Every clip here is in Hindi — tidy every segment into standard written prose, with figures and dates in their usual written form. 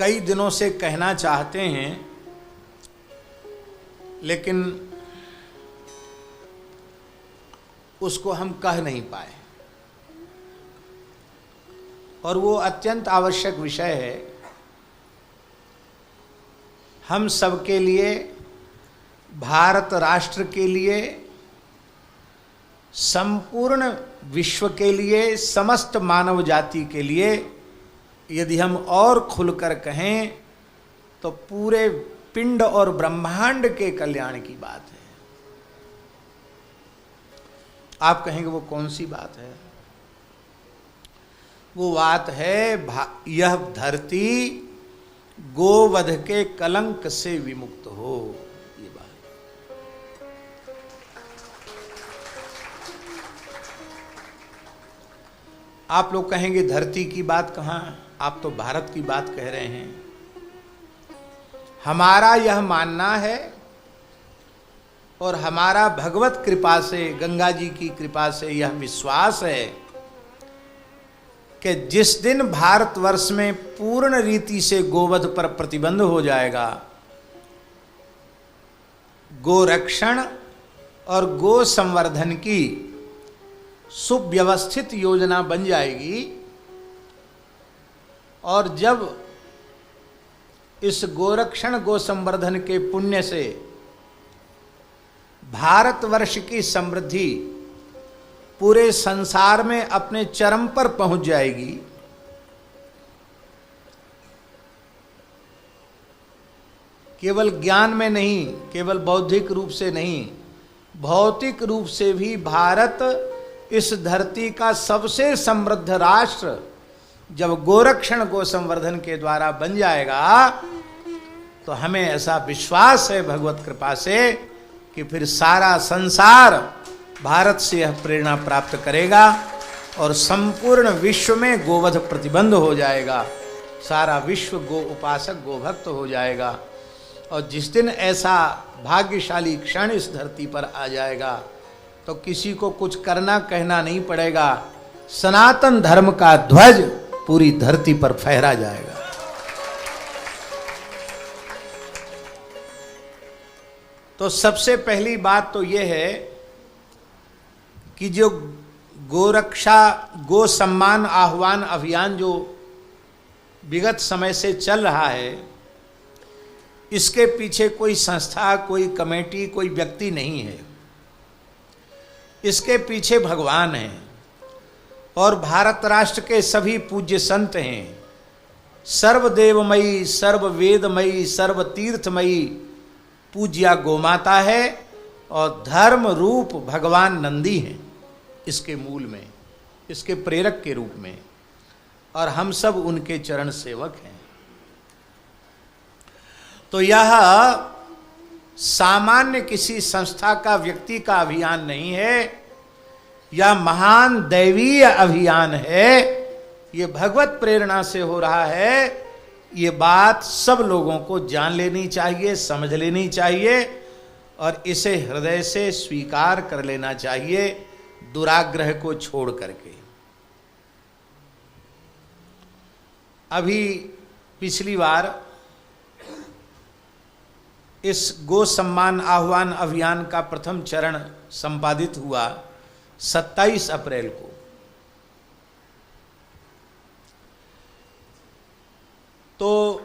कई दिनों से कहना चाहते हैं, लेकिन उसको हम कह नहीं पाए, और वो अत्यंत आवश्यक विषय है हम सबके लिए, भारत राष्ट्र के लिए, संपूर्ण विश्व के लिए, समस्त मानव जाति के लिए। यदि हम और खुलकर कहें तो पूरे पिंड और ब्रह्मांड के कल्याण की बात है। आप कहेंगे वो कौन सी बात है? वो बात है यह धरती गोवध के कलंक से विमुक्त हो। ये बात आप लोग कहेंगे धरती की बात कहाँ? आप तो भारत की बात कह रहे हैं। हमारा यह मानना है और हमारा भगवत कृपा से, गंगा जी की कृपा से यह विश्वास है कि जिस दिन भारतवर्ष में पूर्ण रीति से गोवध पर प्रतिबंध हो जाएगा, गोरक्षण और गो संवर्धन की सुव्यवस्थित योजना बन जाएगी, और जब इस गोरक्षण गो संवर्धन के पुण्य से भारतवर्ष की समृद्धि पूरे संसार में अपने चरम पर पहुंच जाएगी, केवल ज्ञान में नहीं, केवल बौद्धिक रूप से नहीं, भौतिक रूप से भी भारत इस धरती का सबसे समृद्ध राष्ट्र जब गोरक्षण गो संवर्धन के द्वारा बन जाएगा, तो हमें ऐसा विश्वास है भगवत कृपा से कि फिर सारा संसार भारत से यह प्रेरणा प्राप्त करेगा और संपूर्ण विश्व में गोवध प्रतिबंध हो जाएगा, सारा विश्व गो उपासक गोभक्त हो जाएगा। और जिस दिन ऐसा भाग्यशाली क्षण इस धरती पर आ जाएगा तो किसी को कुछ करना कहना नहीं पड़ेगा, सनातन धर्म का ध्वज पूरी धरती पर फहरा जाएगा। तो सबसे पहली बात तो यह है कि जो गोरक्षा गो सम्मान आह्वान अभियान जो विगत समय से चल रहा है, इसके पीछे कोई संस्था, कोई कमेटी, कोई व्यक्ति नहीं है। इसके पीछे भगवान हैं और भारत राष्ट्र के सभी पूज्य संत हैं। सर्वदेवमयी, सर्ववेदमयी, सर्वतीर्थमयी पूज्या गोमाता है और धर्म रूप भगवान नंदी हैं इसके मूल में, इसके प्रेरक के रूप में, और हम सब उनके चरण सेवक हैं। तो यह सामान्य किसी संस्था का, व्यक्ति का अभियान नहीं है, यह महान दैवीय अभियान है। ये भगवत प्रेरणा से हो रहा है। ये बात सब लोगों को जान लेनी चाहिए, समझ लेनी चाहिए और इसे हृदय से स्वीकार कर लेना चाहिए, दुराग्रह को छोड़ करके। अभी पिछली बार इस गो सम्मान आह्वान अभियान का प्रथम चरण संपादित हुआ 27 अप्रैल को। तो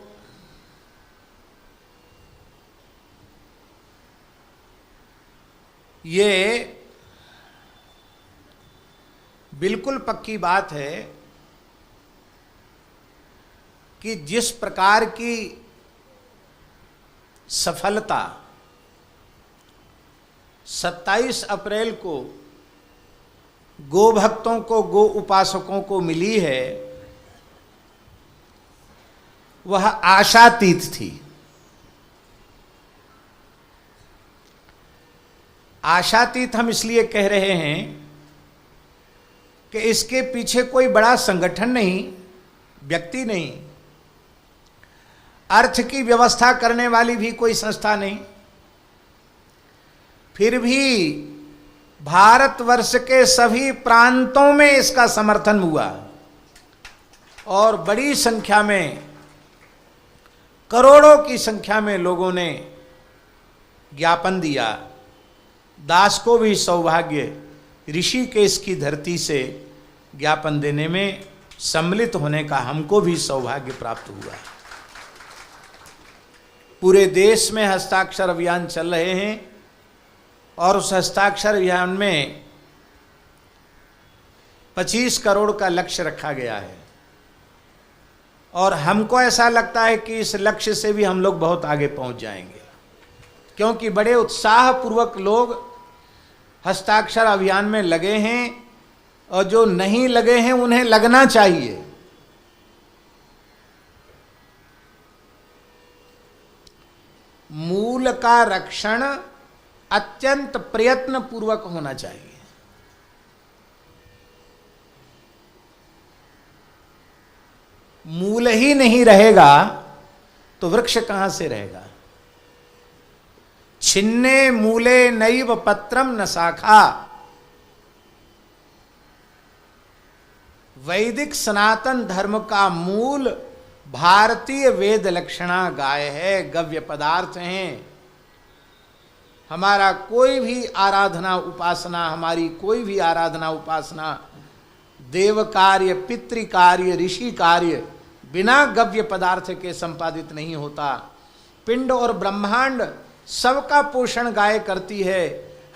ये बिल्कुल पक्की बात है कि जिस प्रकार की सफलता 27 अप्रैल को गो भक्तों को, गो उपासकों को मिली है, वह आशातीत थी। आशातीत हम इसलिए कह रहे हैं कि इसके पीछे कोई बड़ा संगठन नहीं, व्यक्ति नहीं, अर्थ की व्यवस्था करने वाली भी कोई संस्था नहीं, फिर भी भारतवर्ष के सभी प्रांतों में इसका समर्थन हुआ और बड़ी संख्या में करोड़ों की संख्या में लोगों ने ज्ञापन दिया। दास को भी सौभाग्य ऋषिकेश की धरती से ज्ञापन देने में सम्मिलित होने का हमको भी सौभाग्य प्राप्त हुआ। पूरे देश में हस्ताक्षर अभियान चल रहे हैं और उस हस्ताक्षर अभियान में 25 करोड़ का लक्ष्य रखा गया है और हमको ऐसा लगता है कि इस लक्ष्य से भी हम लोग बहुत आगे पहुंच जाएंगे, क्योंकि बड़े उत्साह पूर्वक लोग हस्ताक्षर अभियान में लगे हैं और जो नहीं लगे हैं उन्हें लगना चाहिए। मूल का रक्षण अत्यंत प्रयत्न पूर्वक होना चाहिए। मूल ही नहीं रहेगा तो वृक्ष कहां से रहेगा। छिन्ने मूले नैव पत्रम न शाखा। वैदिक सनातन धर्म का मूल भारतीय वेद लक्षणा गाय है, गव्य पदार्थ हैं। हमारा कोई भी आराधना उपासना, हमारी कोई भी आराधना उपासना, देव कार्य, पितृ कार्य, ऋषि कार्य बिना गव्य पदार्थ के संपादित नहीं होता। पिंड और ब्रह्मांड सबका पोषण गाय करती है।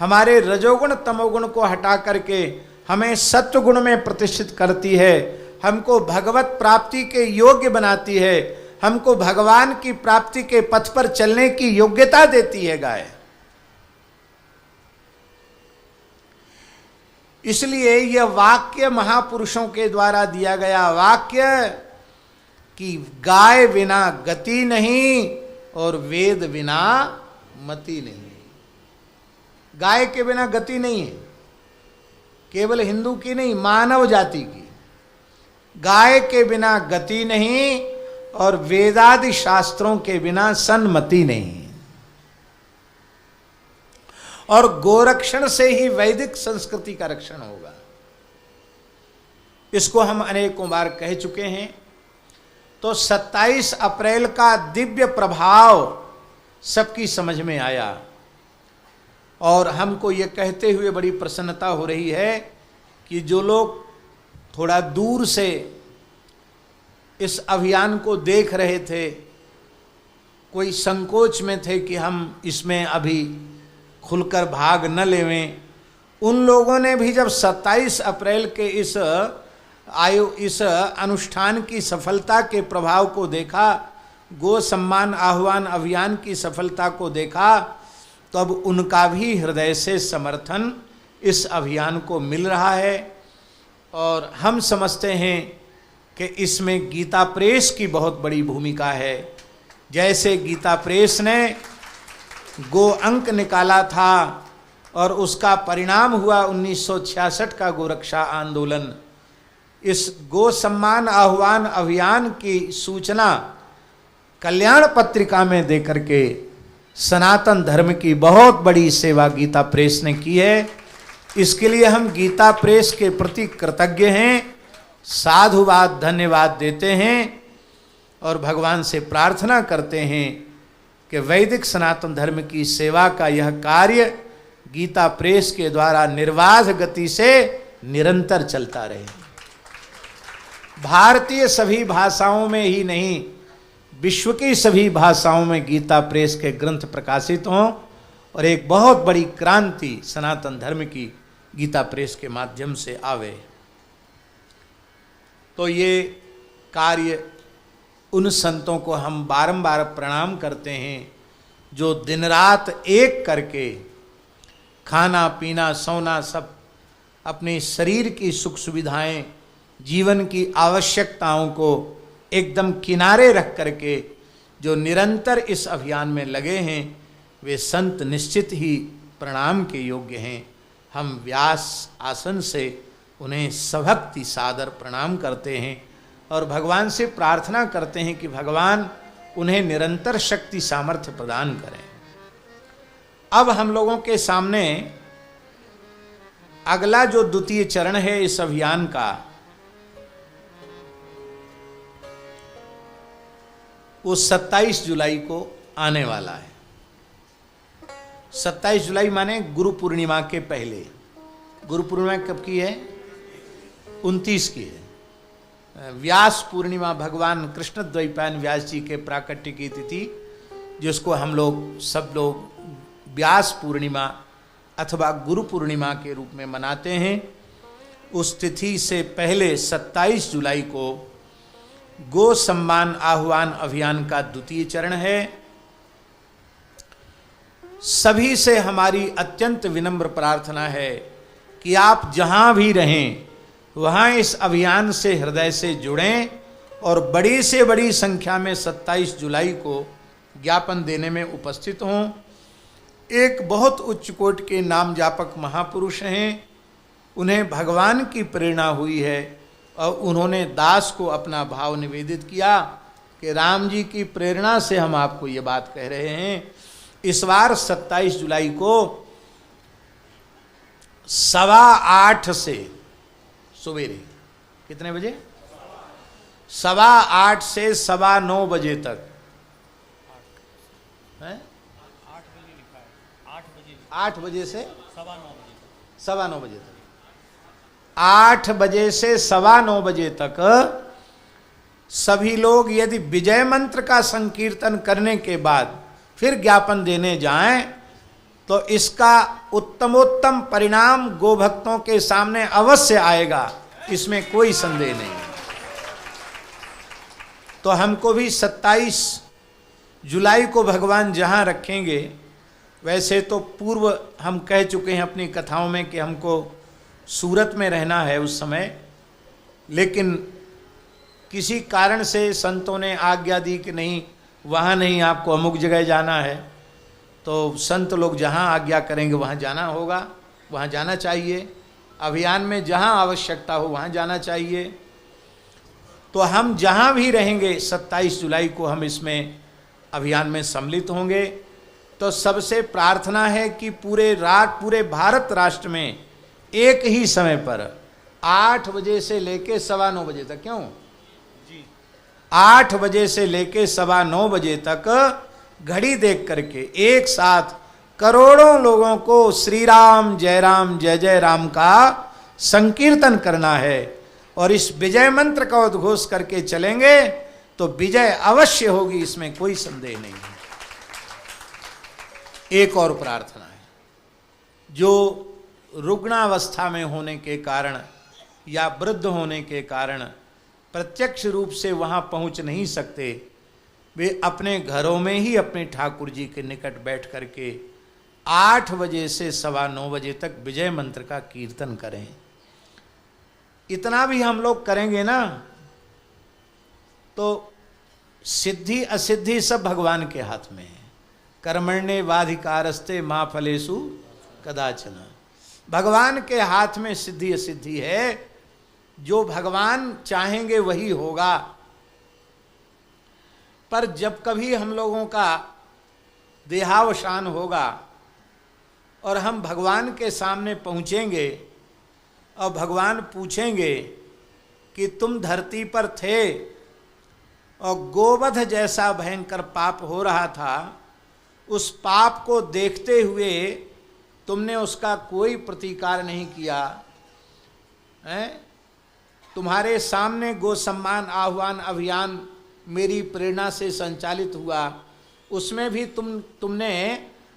हमारे रजोगुण तमोगुण को हटा करके हमें सत्वगुण में प्रतिष्ठित करती है, हमको भगवत प्राप्ति के योग्य बनाती है, हमको भगवान की प्राप्ति के पथ पर चलने की योग्यता देती है गाय। इसलिए यह वाक्य महापुरुषों के द्वारा दिया गया वाक्य कि गाय बिना गति नहीं और वेद बिना मति नहीं। गाय के बिना गति नहीं है, केवल हिंदू की नहीं, मानव जाति की। गाय के बिना गति नहीं और वेदादि शास्त्रों के बिना सन्मति नहीं। और गोरक्षण से ही वैदिक संस्कृति का रक्षण होगा। इसको हम अनेकों बार कह चुके हैं। तो 27 अप्रैल का दिव्य प्रभाव सबकी समझ में आया और हमको ये कहते हुए बड़ी प्रसन्नता हो रही है कि जो लोग थोड़ा दूर से इस अभियान को देख रहे थे, कोई संकोच में थे कि हम इसमें अभी खुलकर भाग न लेवें, उन लोगों ने भी जब 27 अप्रैल के इस अनुष्ठान की सफलता के प्रभाव को देखा, गो सम्मान आह्वान अभियान की सफलता को देखा, तो अब उनका भी हृदय से समर्थन इस अभियान को मिल रहा है। और हम समझते हैं कि इसमें गीता प्रेस की बहुत बड़ी भूमिका है। जैसे गीता प्रेस ने गो अंक निकाला था और उसका परिणाम हुआ 1966 का गोरक्षा आंदोलन। इस गो सम्मान आह्वान अभियान की सूचना कल्याण पत्रिका में देकर के सनातन धर्म की बहुत बड़ी सेवा गीता प्रेस ने की है। इसके लिए हम गीता प्रेस के प्रति कृतज्ञ हैं, साधुवाद धन्यवाद देते हैं और भगवान से प्रार्थना करते हैं कि वैदिक सनातन धर्म की सेवा का यह कार्य गीता प्रेस के द्वारा निर्बाध गति से निरंतर चलता रहे। भारतीय सभी भाषाओं में ही नहीं, विश्व की सभी भाषाओं में गीता प्रेस के ग्रंथ प्रकाशित हों और एक बहुत बड़ी क्रांति सनातन धर्म की गीता प्रेस के माध्यम से आवे। तो ये कार्य उन संतों को हम बारंबार प्रणाम करते हैं जो दिन रात एक करके खाना पीना सोना सब अपने शरीर की सुख सुविधाएं, जीवन की आवश्यकताओं को एकदम किनारे रख करके जो निरंतर इस अभियान में लगे हैं, वे संत निश्चित ही प्रणाम के योग्य हैं। हम व्यास आसन से उन्हें सभक्ति सादर प्रणाम करते हैं और भगवान से प्रार्थना करते हैं कि भगवान उन्हें निरंतर शक्ति सामर्थ्य प्रदान करें। अब हम लोगों के सामने अगला जो द्वितीय चरण है इस अभियान का, वो 27 जुलाई को आने वाला है। 27 जुलाई माने गुरु पूर्णिमा के पहले। गुरु पूर्णिमा कब की है? 29 की है। व्यास पूर्णिमा भगवान कृष्ण द्वैपायन व्यास जी के प्राकट्य की तिथि, जिसको हम लोग सब लोग व्यास पूर्णिमा अथवा गुरु पूर्णिमा के रूप में मनाते हैं। उस तिथि से पहले 27 जुलाई को गो सम्मान आह्वान अभियान का द्वितीय चरण है। सभी से हमारी अत्यंत विनम्र प्रार्थना है कि आप जहां भी रहें वहां इस अभियान से हृदय से जुड़ें और बड़ी से बड़ी संख्या में 27 जुलाई को ज्ञापन देने में उपस्थित हों। एक बहुत उच्च कोटि के नाम जापक महापुरुष हैं, उन्हें भगवान की प्रेरणा हुई है और उन्होंने दास को अपना भाव निवेदित किया कि राम जी की प्रेरणा से हम आपको ये बात कह रहे हैं। इस बार 27 जुलाई को 8:15 से सवेरे कितने बजे? 8:15 से 9:15 बजे तक है। 8 बजे से 9:15 बजे तक 8 बजे से 9:15 बजे तक सभी लोग यदि विजय मंत्र का संकीर्तन करने के बाद फिर ज्ञापन देने जाएं तो इसका उत्तमोत्तम परिणाम गोभक्तों के सामने अवश्य आएगा, इसमें कोई संदेह नहीं। तो हमको भी 27 जुलाई को भगवान जहां रखेंगे, वैसे तो पूर्व हम कह चुके हैं अपनी कथाओं में कि हमको सूरत में रहना है उस समय, लेकिन किसी कारण से संतों ने आज्ञा दी कि नहीं, वहाँ नहीं, आपको अमुक जगह जाना है। तो संत लोग जहाँ आज्ञा करेंगे वहाँ जाना होगा, वहाँ जाना चाहिए। अभियान में जहाँ आवश्यकता हो वहाँ जाना चाहिए। तो हम जहाँ भी रहेंगे 27 जुलाई को हम इसमें अभियान में सम्मिलित होंगे। तो सबसे प्रार्थना है कि पूरे भारत राष्ट्र में एक ही समय पर 8 बजे से लेके 9:15 बजे तक, क्यों 8 बजे से लेके 9:15 बजे तक घड़ी देख करके एक साथ करोड़ों लोगों को श्री राम जय जय राम का संकीर्तन करना है और इस विजय मंत्र का उद्घोष करके चलेंगे तो विजय अवश्य होगी, इसमें कोई संदेह नहीं है। एक और प्रार्थना है, जो रुग्णावस्था में होने के कारण या वृद्ध होने के कारण प्रत्यक्ष रूप से वहाँ पहुँच नहीं सकते, वे अपने घरों में ही अपने ठाकुर जी के निकट बैठ करके 8 बजे से 9:15 बजे तक विजय मंत्र का कीर्तन करें। इतना भी हम लोग करेंगे ना तो सिद्धि असिद्धि सब भगवान के हाथ में है। कर्मण्ये वाधिकारस्ते मा फलेषु कदाचन, भगवान के हाथ में सिद्धि असिद्धि है। जो भगवान चाहेंगे वही होगा। पर जब कभी हम लोगों का देहावसान होगा और हम भगवान के सामने पहुँचेंगे और भगवान पूछेंगे कि तुम धरती पर थे और गोवध जैसा भयंकर पाप हो रहा था, उस पाप को देखते हुए तुमने उसका कोई प्रतिकार नहीं किया है। तुम्हारे सामने गो सम्मान आह्वान अभियान मेरी प्रेरणा से संचालित हुआ, उसमें भी तुमने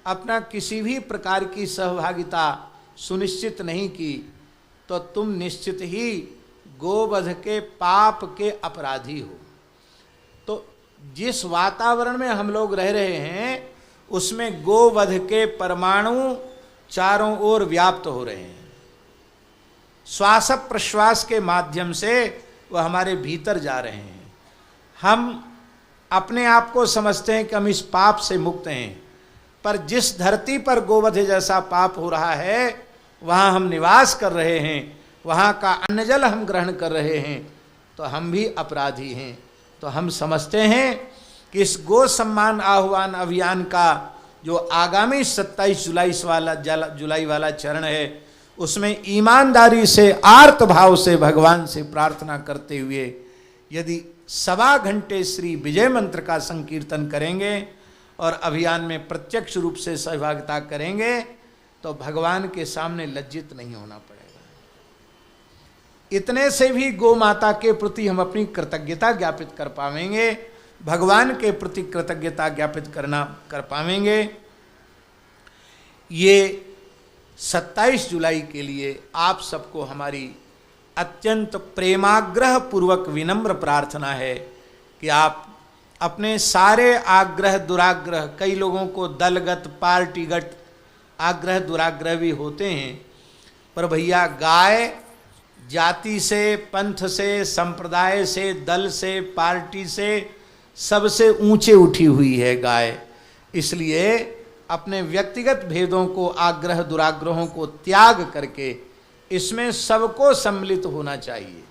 अपना किसी भी प्रकार की सहभागिता सुनिश्चित नहीं की, तो तुम निश्चित ही गोवध के पाप के अपराधी हो। तो जिस वातावरण में हम लोग रह रहे हैं उसमें गोवध के परमाणु चारों ओर व्याप्त हो रहे हैं। श्वास प्रश्वास के माध्यम से वह हमारे भीतर जा रहे हैं। हम अपने आप को समझते हैं कि हम इस पाप से मुक्त हैं, पर जिस धरती पर गोवध जैसा पाप हो रहा है वहाँ हम निवास कर रहे हैं, वहाँ का अन्न जल हम ग्रहण कर रहे हैं, तो हम भी अपराधी हैं। तो हम समझते हैं कि इस गो सम्मान आह्वान अभियान का जो आगामी 27 जुलाई वाला चरण है, उसमें ईमानदारी से आर्त भाव से भगवान से प्रार्थना करते हुए यदि 1.25 घंटे श्री विजय मंत्र का संकीर्तन करेंगे और अभियान में प्रत्यक्ष रूप से सहभागिता करेंगे तो भगवान के सामने लज्जित नहीं होना पड़ेगा। इतने से भी गौ माता के प्रति हम अपनी कृतज्ञता ज्ञापित कर पाएंगे, भगवान के प्रति कृतज्ञता ज्ञापित कर पाएंगे। ये 27 जुलाई के लिए आप सबको हमारी अत्यंत प्रेमाग्रह पूर्वक विनम्र प्रार्थना है कि आप अपने सारे आग्रह दुराग्रह, कई लोगों को दलगत पार्टीगत आग्रह दुराग्रह भी होते हैं, पर भैया गाय जाति से, पंथ से, संप्रदाय से, दल से, पार्टी से सबसे ऊंचे उठी हुई है गाय। इसलिए अपने व्यक्तिगत भेदों को, आग्रह दुराग्रहों को त्याग करके इसमें सबको सम्मिलित होना चाहिए।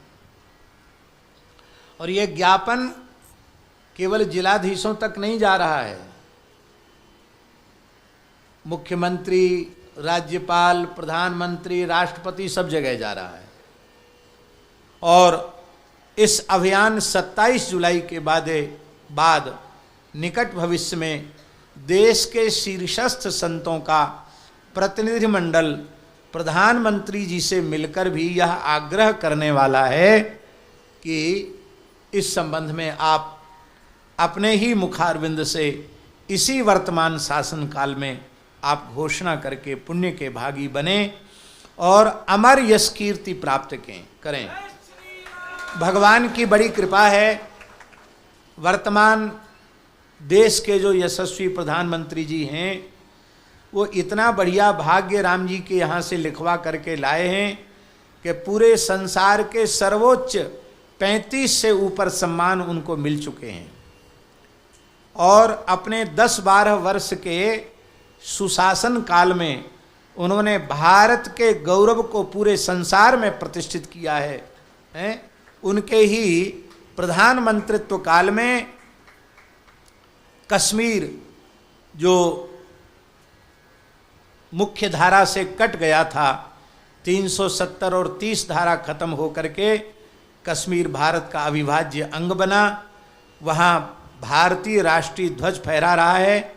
और ये ज्ञापन केवल जिलाधीशों तक नहीं जा रहा है, मुख्यमंत्री, राज्यपाल, प्रधानमंत्री, राष्ट्रपति सब जगह जा रहा है। और इस अभियान 27 जुलाई के बाद निकट भविष्य में देश के शीर्षस्थ संतों का प्रतिनिधिमंडल प्रधानमंत्री जी से मिलकर भी यह आग्रह करने वाला है कि इस संबंध में आप अपने ही मुखारविंद से इसी वर्तमान शासन काल में आप घोषणा करके पुण्य के भागी बने और अमर यश कीर्ति प्राप्त करें। भगवान की बड़ी कृपा है, वर्तमान देश के जो यशस्वी प्रधानमंत्री जी हैं वो इतना बढ़िया भाग्य राम जी के यहाँ से लिखवा करके लाए हैं कि पूरे संसार के सर्वोच्च 35 से ऊपर सम्मान उनको मिल चुके हैं और अपने 10-12 वर्ष के सुशासन काल में उन्होंने भारत के गौरव को पूरे संसार में प्रतिष्ठित किया है। उनके ही प्रधानमंत्रित्व काल में कश्मीर जो मुख्य धारा से कट गया था, 370 और 30 धारा खत्म होकर के कश्मीर भारत का अविभाज्य अंग बना। वहाँ भारतीय राष्ट्रीय ध्वज फहरा रहा है।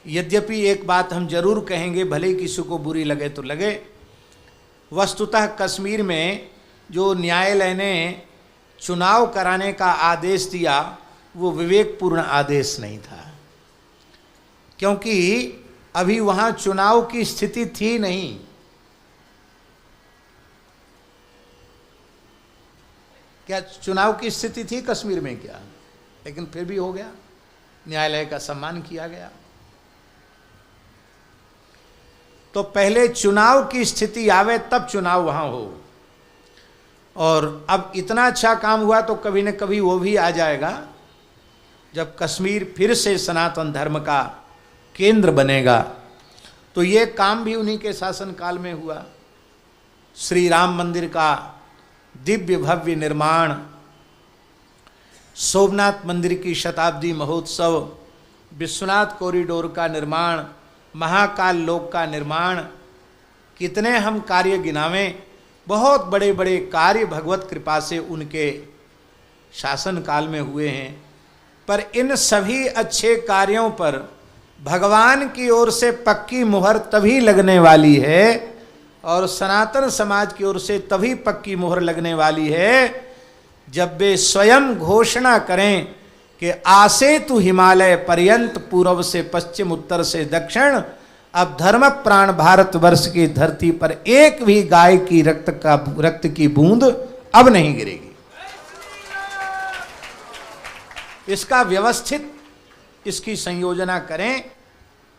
यद्यपि एक बात हम जरूर कहेंगे, भले किसी को बुरी लगे तो लगे, वस्तुतः कश्मीर में जो न्यायालय ने चुनाव कराने का आदेश दिया वो विवेकपूर्ण आदेश नहीं था, क्योंकि अभी वहाँ चुनाव की स्थिति थी नहीं। क्या चुनाव की स्थिति थी कश्मीर में? क्या, लेकिन फिर भी हो गया, न्यायालय का सम्मान किया गया। तो पहले चुनाव की स्थिति आवे तब चुनाव वहां हो, और अब इतना अच्छा काम हुआ तो कभी न कभी वो भी आ जाएगा जब कश्मीर फिर से सनातन धर्म का केंद्र बनेगा। तो ये काम भी उन्हीं के शासन काल में हुआ। श्री राम मंदिर का दिव्य भव्य निर्माण, सोमनाथ मंदिर की शताब्दी महोत्सव, विश्वनाथ कॉरिडोर का निर्माण, महाकाल लोक का निर्माण, कितने हम कार्य गिनावें। बहुत बड़े बड़े कार्य भगवत कृपा से उनके शासन काल में हुए हैं। पर इन सभी अच्छे कार्यों पर भगवान की ओर से पक्की मुहर तभी लगने वाली है और सनातन समाज की ओर से तभी पक्की मुहर लगने वाली है जब वे स्वयं घोषणा करें कि आसे तु हिमालय पर्यंत, पूर्व से पश्चिम, उत्तर से दक्षिण, अब धर्म प्राण भारतवर्ष की धरती पर एक भी गाय की रक्त की बूंद अब नहीं गिरेगी। इसका व्यवस्थित इसकी संयोजना करें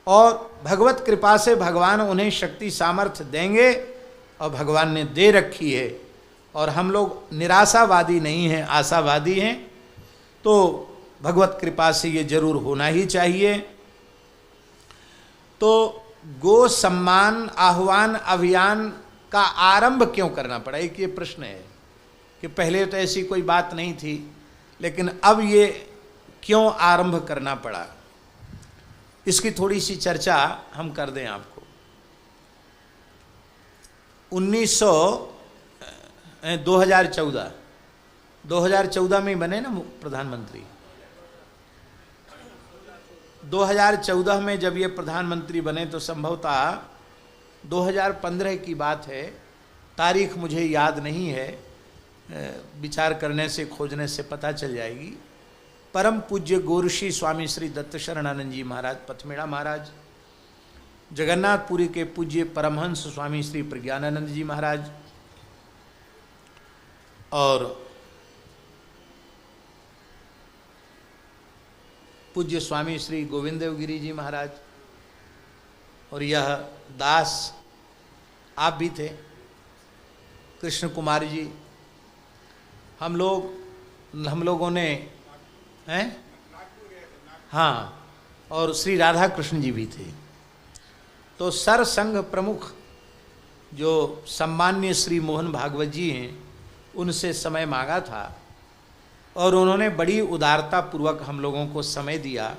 और भगवत कृपा से भगवान उन्हें शक्ति सामर्थ्य देंगे, और भगवान ने दे रखी है। और हम लोग निराशावादी नहीं हैं, आशावादी हैं। तो भगवत कृपा से ये जरूर होना ही चाहिए। तो गो सम्मान आह्वान अभियान का आरंभ क्यों करना पड़ा, एक ये प्रश्न है कि पहले तो ऐसी कोई बात नहीं थी, लेकिन अब ये क्यों आरंभ करना पड़ा, इसकी थोड़ी सी चर्चा हम कर दें आपको। 2014 2014 में बने ना प्रधानमंत्री। 2014 में जब ये प्रधानमंत्री बने तो संभवतः 2015 की बात है, तारीख मुझे याद नहीं है, विचार करने से खोजने से पता चल जाएगी। परम पूज्य गोऋषि स्वामी श्री दत्त शरणानंद जी महाराज पथमेड़ा महाराज, जगन्नाथपुरी के पूज्य परमहंस स्वामी श्री प्रज्ञानानंद जी महाराज और पूज्य स्वामी श्री गोविंद देवगिरी जी महाराज और यह दास आप भी थे, कृष्ण कुमार जी, हम लोगों ने हैं, हाँ, और श्री राधा कृष्ण जी भी थे। तो सर संघ प्रमुख जो सम्मान्य श्री मोहन भागवत जी हैं, उनसे समय मांगा था और उन्होंने बड़ी उदारता पूर्वक हम लोगों को समय दिया।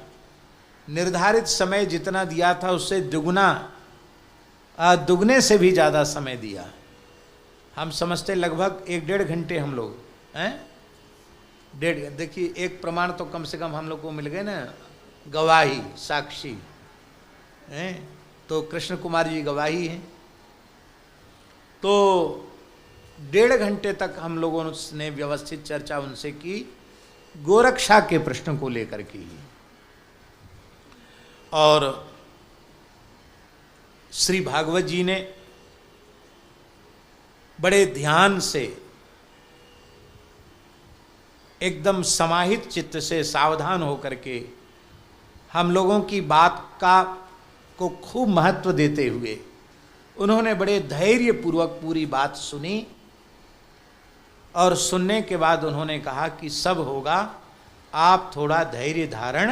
निर्धारित समय जितना दिया था उससे दुगने से भी ज़्यादा समय दिया। हम समझते लगभग 1-1.5 घंटे हम लोग हैं, देखिए एक प्रमाण तो कम से कम हम लोग को मिल गए ना, गवाही साक्षी हैं, तो कृष्ण कुमार जी गवाही हैं। तो 1.5 घंटे तक हम लोगों ने व्यवस्थित चर्चा उनसे की, गोरक्षा के प्रश्न को लेकर की। और श्री भागवत जी ने बड़े ध्यान से, एकदम समाहित चित्त से, सावधान होकर के हम लोगों की बात को खूब महत्व देते हुए उन्होंने बड़े धैर्य पूर्वक पूरी बात सुनी और सुनने के बाद उन्होंने कहा कि सब होगा, आप थोड़ा धैर्य धारण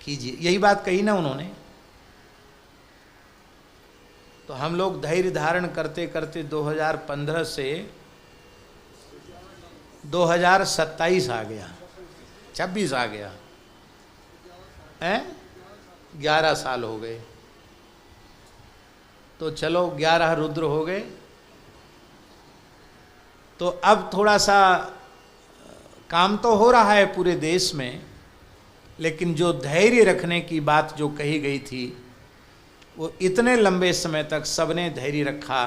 कीजिए। यही बात कही ना उन्होंने। तो हम लोग धैर्य धारण करते करते 2015 से 2027 आ गया, 26 आ गया हैं, 11 साल हो गए। तो चलो 11 रुद्र हो गए। तो अब थोड़ा सा काम तो हो रहा है पूरे देश में, लेकिन जो धैर्य रखने की बात जो कही गई थी वो इतने लंबे समय तक सबने धैर्य रखा।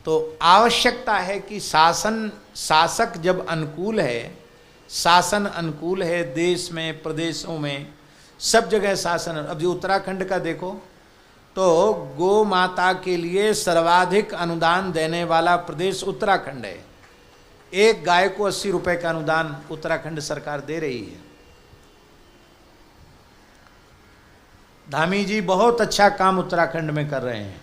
तो आवश्यकता है कि शासक जब अनुकूल है, शासन अनुकूल है देश में, प्रदेशों में, सब जगह शासन। अब जो उत्तराखंड का देखो तो गौ माता के लिए सर्वाधिक अनुदान देने वाला प्रदेश उत्तराखंड है। एक गाय को 80 रुपए का अनुदान उत्तराखंड सरकार दे रही है। धामी जी बहुत अच्छा काम उत्तराखंड में कर रहे हैं।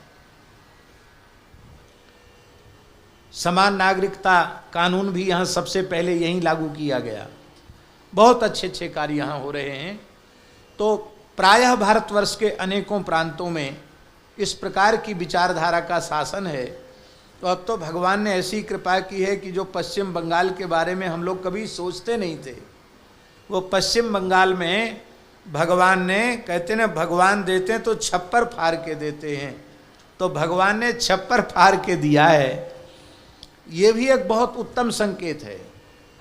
समान नागरिकता कानून भी यहाँ सबसे पहले यहीं लागू किया गया। बहुत अच्छे अच्छे कार्य यहाँ हो रहे हैं। तो प्रायः भारतवर्ष के अनेकों प्रांतों में इस प्रकार की विचारधारा का शासन है। तो अब तो भगवान ने ऐसी कृपा की है कि जो पश्चिम बंगाल के बारे में हम लोग कभी सोचते नहीं थे, वो पश्चिम बंगाल में भगवान ने, कहते ना भगवान देते हैं तो छप्पर फाड़ के देते हैं, तो भगवान ने छप्पर फाड़ के दिया है। ये भी एक बहुत उत्तम संकेत है।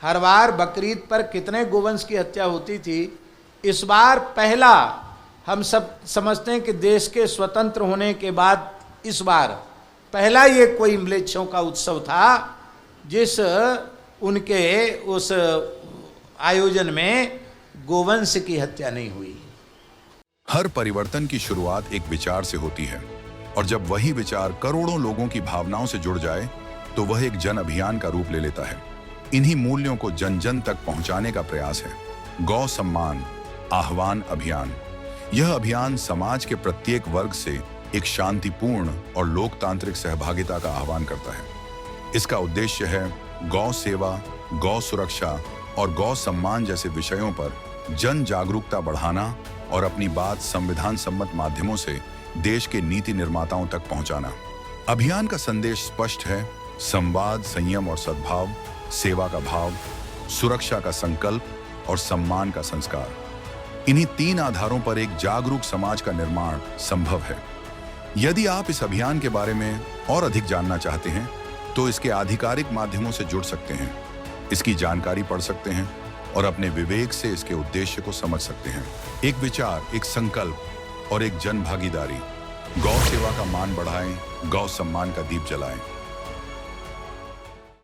हर बार बकरीद पर कितने गोवंश की हत्या होती थी, इस बार पहला, हम सब समझते हैं कि देश के स्वतंत्र होने के बाद इस बार पहला ये कोई म्लेच्छों का उत्सव था जिस उनके उस आयोजन में गोवंश की हत्या नहीं हुई। हर परिवर्तन की शुरुआत एक विचार से होती है, और जब वही विचार करोड़ों लोगों की भावनाओं से जुड़ जाए तो वह एक जन अभियान का रूप ले लेता है। इन्हीं मूल्यों को जन जन तक पहुंचाने का प्रयास है गौ सम्मान आह्वान अभियान। यह अभियान समाज के प्रत्येक वर्ग से एक शांतिपूर्ण और लोकतांत्रिक सहभागिता का आह्वान करता है। इसका उद्देश्य है गौ सेवा, गौ सुरक्षा और गौ सम्मान जैसे विषयों पर जन जागरूकता बढ़ाना और अपनी बात संविधान सम्मत माध्यमों से देश के नीति निर्माताओं तक पहुंचाना। अभियान का संदेश स्पष्ट है: संवाद, संयम और सद्भाव, सेवा का भाव, सुरक्षा का संकल्प और सम्मान का संस्कार। इन्हीं 3 आधारों पर एक जागरूक समाज का निर्माण संभव है। यदि आप इस अभियान के बारे में और अधिक जानना चाहते हैं तो इसके आधिकारिक माध्यमों से जुड़ सकते हैं। इसकी जानकारी पढ़ सकते हैं और अपने विवेक से इसके उद्देश्य को समझ सकते हैं। एक विचार, एक संकल्प और एक जन भागीदारी। गौ सेवा का मान बढ़ाएं, गौ सम्मान का दीप जलाएं।